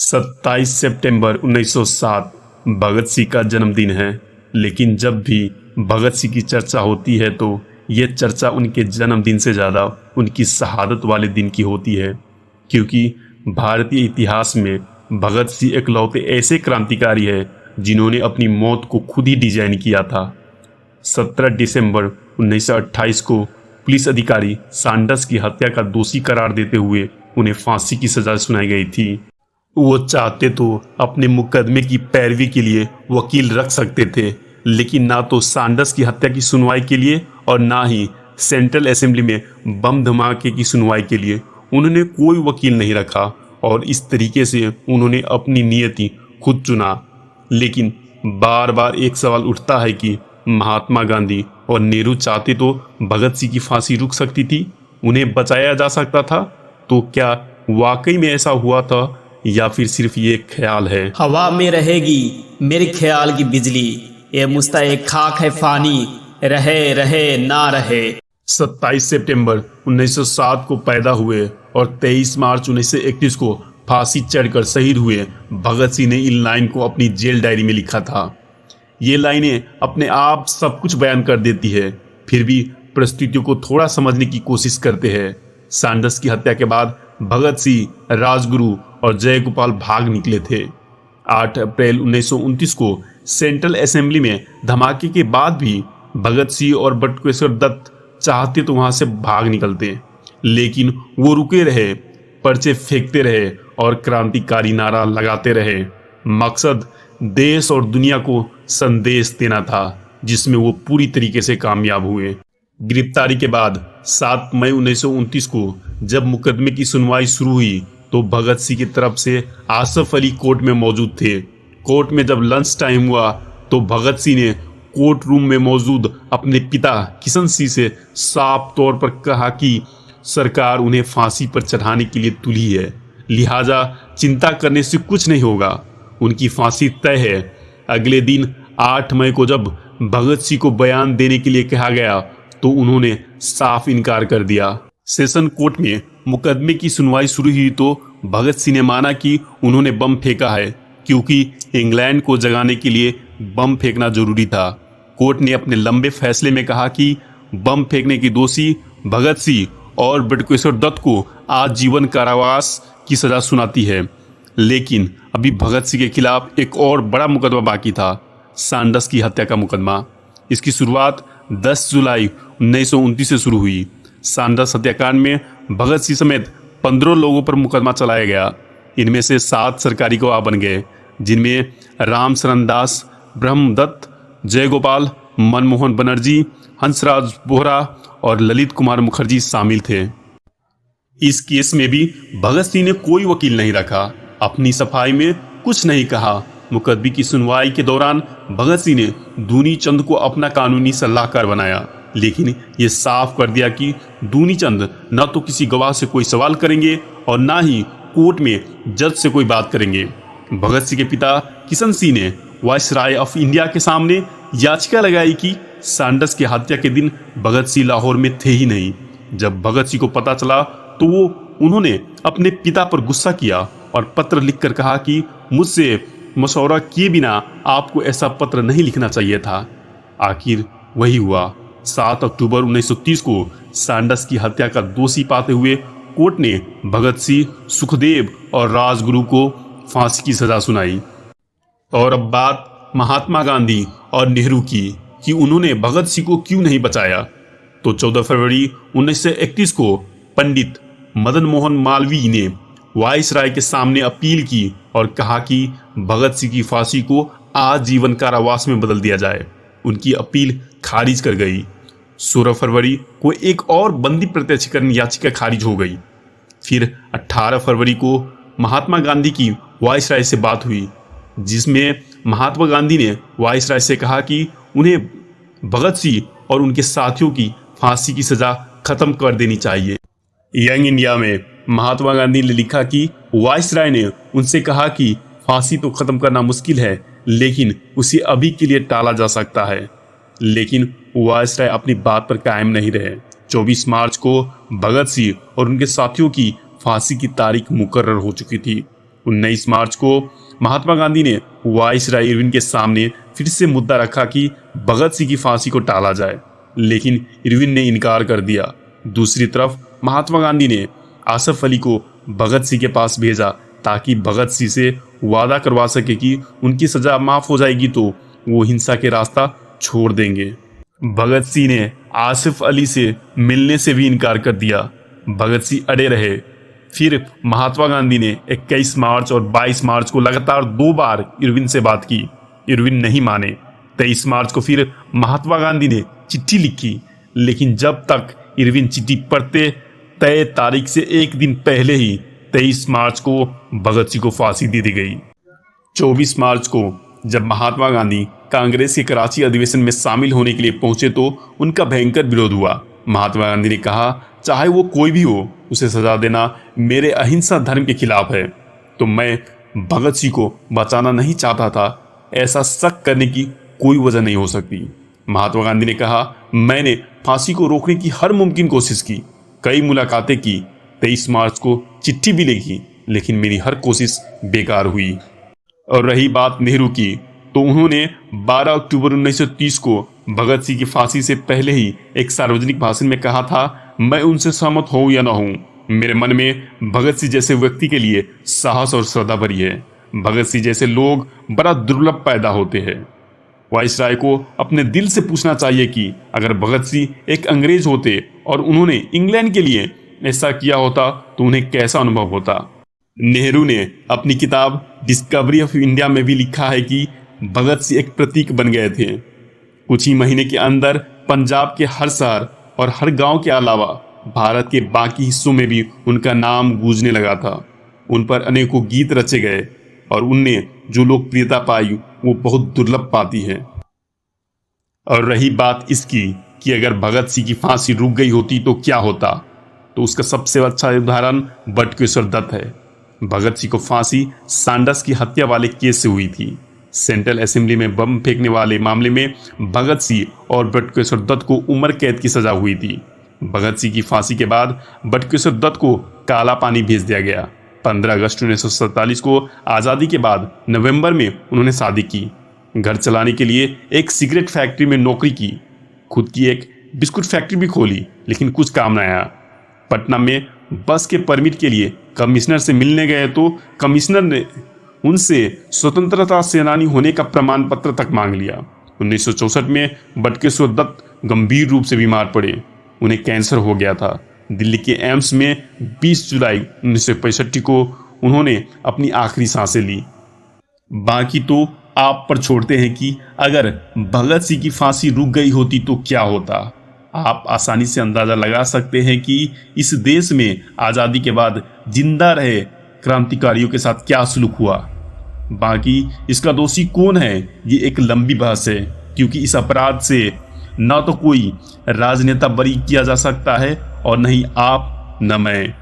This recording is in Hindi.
27 सितंबर 1907 भगत सिंह का जन्मदिन है। लेकिन जब भी भगत सिंह की चर्चा होती है तो ये चर्चा उनके जन्मदिन से ज़्यादा उनकी शहादत वाले दिन की होती है, क्योंकि भारतीय इतिहास में भगत सिंह इकलौते ऐसे क्रांतिकारी हैं जिन्होंने अपनी मौत को खुद ही डिजाइन किया था। 17 दिसंबर 1928 को पुलिस अधिकारी सैंडर्स की हत्या का दोषी करार देते हुए उन्हें फांसी की सजा सुनाई गई थी। वो चाहते तो अपने मुकदमे की पैरवी के लिए वकील रख सकते थे, लेकिन ना तो सैंडर्स की हत्या की सुनवाई के लिए और ना ही सेंट्रल असेंबली में बम धमाके की सुनवाई के लिए उन्होंने कोई वकील नहीं रखा और इस तरीके से उन्होंने अपनी नियति खुद चुना। लेकिन बार बार एक सवाल उठता है कि महात्मा गांधी और नेहरू चाहते तो भगत सिंह की फांसी रुक सकती थी, उन्हें बचाया जा सकता था। तो क्या वाकई में ऐसा हुआ था या फिर सिर्फ ये ख्याल है? हवा में रहेगी मेरे ख्याल की बिजली, ये मुस्तैक खाक है फानी, रहे रहे ना रहे। 27 सितंबर 1907 को पैदा हुए और 23 मार्च 1931 को फांसी चढ़कर शहीद हुए भगत सिंह ने इन लाइन को अपनी जेल डायरी में लिखा था। ये लाइनें अपने आप सब कुछ बयान कर देती है, फिर भी परिस्थितियों को थोड़ा समझने की कोशिश करते हैं। सैंडर्स की हत्या के बाद भगत सिंह, राजगुरु और जयगोपाल भाग निकले थे। 8 अप्रैल 1929 को सेंट्रल असेंबली में धमाके के बाद भी भगत सिंह और बटुकेश्वर दत्त चाहते तो वहां से भाग निकलते, लेकिन वो रुके रहे, पर्चे फेंकते रहे और क्रांतिकारी नारा लगाते रहे। मकसद देश और दुनिया को संदेश देना था, जिसमें वो पूरी तरीके से कामयाब हुए। गिरफ्तारी के बाद 7 मई 1929 को जब मुकदमे की सुनवाई शुरू हुई तो भगत सिंह की तरफ से आसफ अली कोर्ट में मौजूद थे। कोर्ट में जब लंच टाइम हुआ तो भगत सिंह ने कोर्ट रूम में मौजूद अपने पिता किशन सिंह से साफ तौर पर कहा कि सरकार उन्हें फांसी पर चढ़ाने के लिए तुली है, लिहाजा चिंता करने से कुछ नहीं होगा, उनकी फांसी तय है। अगले दिन 8 मई को जब भगत सिंह को बयान देने के लिए कहा गया तो उन्होंने साफ इनकार कर दिया। सेशन कोर्ट में मुकदमे की सुनवाई शुरू हुई तो भगत सिंह ने माना कि उन्होंने बम फेंका है, क्योंकि इंग्लैंड को जगाने के लिए बम फेंकना जरूरी था। कोर्ट ने अपने लंबे फैसले में कहा कि बम फेंकने की दोषी भगत सिंह और बटुकेश्वर दत्त को आजीवन कारावास की सजा सुनाती है। लेकिन अभी भगत सिंह के खिलाफ एक और बड़ा मुकदमा बाकी था, सैंडर्स की हत्या का मुकदमा। इसकी शुरुआत 10 जुलाई 1929 से शुरू हुई। सैंडर्स हत्याकांड में भगत सिंह समेत 15 लोगों पर मुकदमा चलाया गया। इनमें से 7 सरकारी गवाह बन गए, जिनमें राम शरण दास, ब्रह्मदत्त, जयगोपाल, मनमोहन बनर्जी, हंसराज बोहरा और ललित कुमार मुखर्जी शामिल थे। इस केस में भी भगत सिंह ने कोई वकील नहीं रखा, अपनी सफाई में कुछ नहीं कहा। मुकदमे की सुनवाई के दौरान भगत सिंह ने दूनी चंद को अपना कानूनी सलाहकार बनाया, लेकिन ये साफ कर दिया कि दूनी चंद न तो किसी गवाह से कोई सवाल करेंगे और ना ही कोर्ट में जज से कोई बात करेंगे। भगत सिंह के पिता किशन सिंह ने वायसराय ऑफ इंडिया के सामने याचिका लगाई कि सैंडर्स की हत्या के दिन भगत सिंह लाहौर में थे ही नहीं। जब भगत सिंह को पता चला तो उन्होंने अपने पिता पर गुस्सा किया और पत्र लिखकर कहा कि मुझसे मशवरा किए बिना आपको ऐसा पत्र नहीं लिखना चाहिए था। आखिर वही हुआ। 7 अक्टूबर 1930 को सैंडर्स की हत्या का दोषी पाते हुए कोर्ट ने भगत सिंह, सुखदेव और राजगुरु को फांसी की सजा सुनाई। और अब बात महात्मा गांधी और नेहरू की कि उन्होंने भगत सिंह को क्यों नहीं बचाया। तो 14 फरवरी 1931 को पंडित मदन मोहन मालवीय ने वायसराय के सामने अपील की और कहा कि भगत सिंह की फांसी को आजीवन कारावास में बदल दिया जाए। उनकी अपील खारिज कर गई। 16 फरवरी को एक और बंदी प्रत्यक्षीकरण याचिका खारिज हो गई। फिर 18 फरवरी को महात्मा गांधी की वायसराय से बात हुई, जिसमें महात्मा गांधी ने वायसराय से कहा कि उन्हें भगत सिंह और उनके साथियों की फांसी की सजा खत्म कर देनी चाहिए। यंग इंडिया में महात्मा गांधी ने लिखा कि वायसराय ने उनसे कहा कि फांसी तो खत्म करना मुश्किल है, लेकिन उसे अभी के लिए टाला जा सकता है। लेकिन वायसराय अपनी बात पर कायम नहीं रहे। 24 मार्च को भगत सिंह और उनके साथियों की फांसी की तारीख मुकर्रर हो चुकी थी। 19 मार्च को महात्मा गांधी ने वाइसराय इरविन के सामने फिर से मुद्दा रखा कि भगत सिंह की फांसी को टाला जाए, लेकिन इरविन ने इनकार कर दिया। दूसरी तरफ महात्मा गांधी ने आसफ अली को भगत सिंह के पास भेजा ताकि भगत सिंह से वादा करवा सके कि उनकी सजा माफ हो जाएगी तो वो हिंसा के रास्ता छोड़ देंगे। भगत सिंह ने आसिफ अली से मिलने से भी इनकार कर दिया। भगत सिंह अड़े रहे। फिर महात्मा गांधी ने 21 मार्च और 22 मार्च को लगातार 2 बार इरविन से बात की। इरविन नहीं माने। 23 मार्च को फिर महात्मा गांधी ने चिट्ठी लिखी, लेकिन जब तक इरविन चिट्ठी पढ़ते तय तारीख से एक दिन पहले ही 23 मार्च को भगत सिंह को फांसी दे दी गई। 24 मार्च को जब महात्मा गांधी कांग्रेस के कराची अधिवेशन में शामिल होने के लिए पहुंचे तो उनका भयंकर विरोध हुआ। महात्मा गांधी ने कहा, चाहे वो कोई भी हो, उसे सजा देना मेरे अहिंसा धर्म के खिलाफ है। तो मैं भगत सिंह को बचाना नहीं चाहता था। ऐसा शक करने की कोई वजह नहीं हो सकती। महात्मा गांधी ने कहा, मैंने फांसी को रोकने की हर मुमकिन कोशिश की, कई मुलाकातें की, 23 मार्च को चिट्ठी भी लिखी, लेकिन मेरी हर कोशिश बेकार हुई। और रही बात नेहरू की, तो उन्होंने 12 अक्टूबर 1930 को भगत सिंह की फांसी से पहले ही एक सार्वजनिक भाषण में कहा था, मैं उनसे सहमत हूं या ना हूं, मेरे मन में भगत सिंह जैसे व्यक्ति के लिए साहस और श्रद्धा भरी है। भगत सिंह जैसे लोग बड़ा दुर्लभ पैदा होते हैं। वाइसराय को अपने दिल से पूछना चाहिए कि अगर भगत सिंह एक अंग्रेज होते और उन्होंने इंग्लैंड के लिए ऐसा किया होता तो उन्हें कैसा अनुभव होता। नेहरू ने अपनी किताब डिस्कवरी ऑफ इंडिया में भी लिखा है कि भगत सिंह एक प्रतीक बन गए थे। कुछ ही महीने के अंदर पंजाब के हर शहर और हर गांव के अलावा भारत के बाकी हिस्सों में भी उनका नाम गूंजने लगा था। उन पर अनेकों गीत रचे गए और उनने जो लोकप्रियता पाई वो बहुत दुर्लभ पाती है। और रही बात इसकी कि अगर भगत सिंह की फांसी रुक गई होती तो क्या होता, तो उसका सबसे अच्छा उदाहरण बटुकेश्वर दत्त है। भगत सिंह को फांसी सांडस की हत्या वाले केस से हुई थी। सेंट्रल असेंबली में बम फेंकने वाले मामले में भगत सिंह और बटुकेश्वर दत्त को उम्र कैद की सजा हुई थी। भगत सिंह की फांसी के बाद बटुकेश्वर दत्त को काला पानी भेज दिया गया। 15 अगस्त 1947 को आज़ादी के बाद नवंबर में उन्होंने शादी की, घर चलाने के लिए एक सिगरेट फैक्ट्री में नौकरी की, खुद की एक बिस्कुट फैक्ट्री भी खोली, लेकिन कुछ काम न आया। पटना में बस के परमिट के लिए कमिश्नर से मिलने गए तो कमिश्नर ने उनसे स्वतंत्रता सेनानी होने का प्रमाण पत्र तक मांग लिया। 1964 में बटुकेश्वर दत्त गंभीर रूप से बीमार पड़े। उन्हें कैंसर हो गया था। दिल्ली के एम्स में 20 जुलाई 1965 को उन्होंने अपनी आखिरी सांसें ली। बाकी तो आप पर छोड़ते हैं कि अगर भगत सिंह की फांसी रुक गई होती तो क्या होता। आप आसानी से अंदाजा लगा सकते हैं कि इस देश में आज़ादी के बाद जिंदा रहे क्रांतिकारियों के साथ क्या सलूक हुआ। बाकी इसका दोषी कौन है, ये एक लंबी बहस है, क्योंकि इस अपराध से न तो कोई राजनेता बरी किया जा सकता है और न ही आप न मैं।